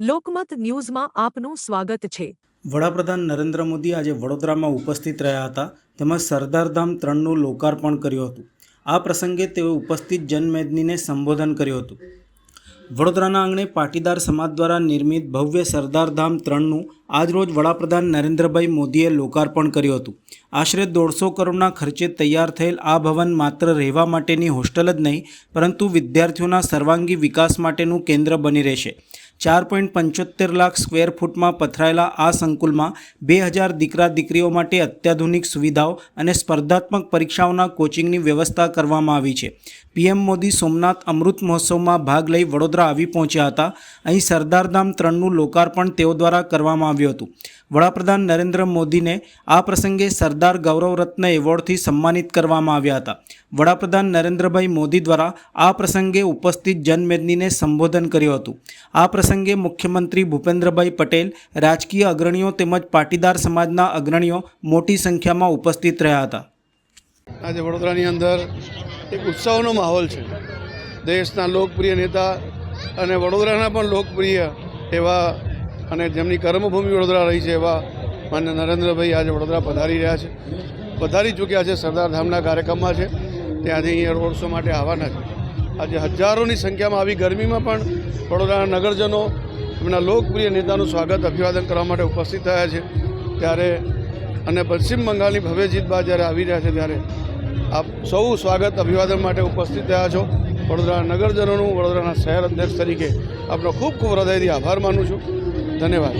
લોકમત ન્યૂઝમાં આપનું સ્વાગત છે। વડાપ્રધાન નરેન્દ્ર મોદી આજે વડોદરામાં ઉપસ્થિત રહ્યા હતા તેમજ સરદારધામ 3નું લોકાર્પણ કર્યું હતું। આ પ્રસંગે તેઓ ઉપસ્થિત જનમેદનીને સંબોધન કર્યું હતું। વડોદરાના આંગણે પાટીદાર સમાજ દ્વારા નિર્મિત ભવ્ય સરદારધામ 3નું આજરોજ વડાપ્રધાન નરેન્દ્રભાઈ મોદીએ લોકાર્પણ કર્યું હતું। આશરે 150 કરોડના ખર્ચે તૈયાર થયેલ આ ભવન માત્ર રહેવા માટેની હોસ્ટેલ જ નહીં પરંતુ વિદ્યાર્થીઓના સર્વાંગી વિકાસ માટેનું કેન્દ્ર બની રહેશે। 4.75 લાખ સ્ક્વેર ફૂટમાં પથરાયેલા આ સંકુલમાં 2000 દીકરા દીકરીઓ માટે અત્યાધુનિક સુવિધાઓ અને સ્પર્ધાત્મક પરીક્ષાઓના કોચિંગની વ્યવસ્થા કરવામાં આવી છે। પીએમ મોદી સોમનાથ અમૃત મહોત્સવમાં ભાગ લઈ વડોદરા આવી પહોંચ્યા હતા। અહીં સરદારધામ 3નું લોકાર્પણ તેઓ દ્વારા કરવામાં આવ્યું હતું। વડાપ્રધાન નરેન્દ્ર મોદીને આ પ્રસંગે સરદાર ગૌરવ રત્ન એવોર્ડથી સન્માનિત કરવામાં આવ્યા હતા। વડાપ્રધાન નરેન્દ્રભાઈ મોદી દ્વારા આ પ્રસંગે ઉપસ્થિત જનમેદનીને સંબોધન કર્યું હતું। આ પ્રસંગે મુખ્યમંત્રી ભૂપેન્દ્રભાઈ પટેલ, રાજકીય અગ્રણીઓ તેમજ પાટીદાર સમાજના અગ્રણીઓ મોટી સંખ્યામાં ઉપસ્થિત રહ્યા હતા। આજે વડોદરાની અંદર એક ઉત્સવનો માહોલ છે। દેશના લોકપ્રિય નેતા અને વડોદરાના પણ લોકપ્રિય એવા અને જેમની કર્મભૂમિ વડોદરા રહી છે એવા માન્ય નરેન્દ્રભાઈ આજે વડોદરા પધારી રહ્યા છે, પધારી ચૂક્યા છે। સરદારધામના કાર્યક્રમમાં છે, ત્યાંથી અહીંયા રોડ શો માટે આવવાના છે। આજે હજારોની સંખ્યામાં આવી ગરમીમાં પણ વડોદરાના નગરજનો એમના લોકપ્રિય નેતાનું સ્વાગત અભિવાદન કરવા માટે ઉપસ્થિત થયા છે। ત્યારે અને પશ્ચિમ બંગાળની ભવ્ય જીત બાદ જ્યારે આવી રહ્યા છે ત્યારે આપ સૌ સ્વાગત અભિવાદન માટે ઉપસ્થિત થયા છો। વડોદરાના નગરજનોનું વડોદરાના શહેર અધ્યક્ષ તરીકે આપનો ખૂબ ખૂબ હૃદયથી આભાર માનું છું। ધન્યવાદ।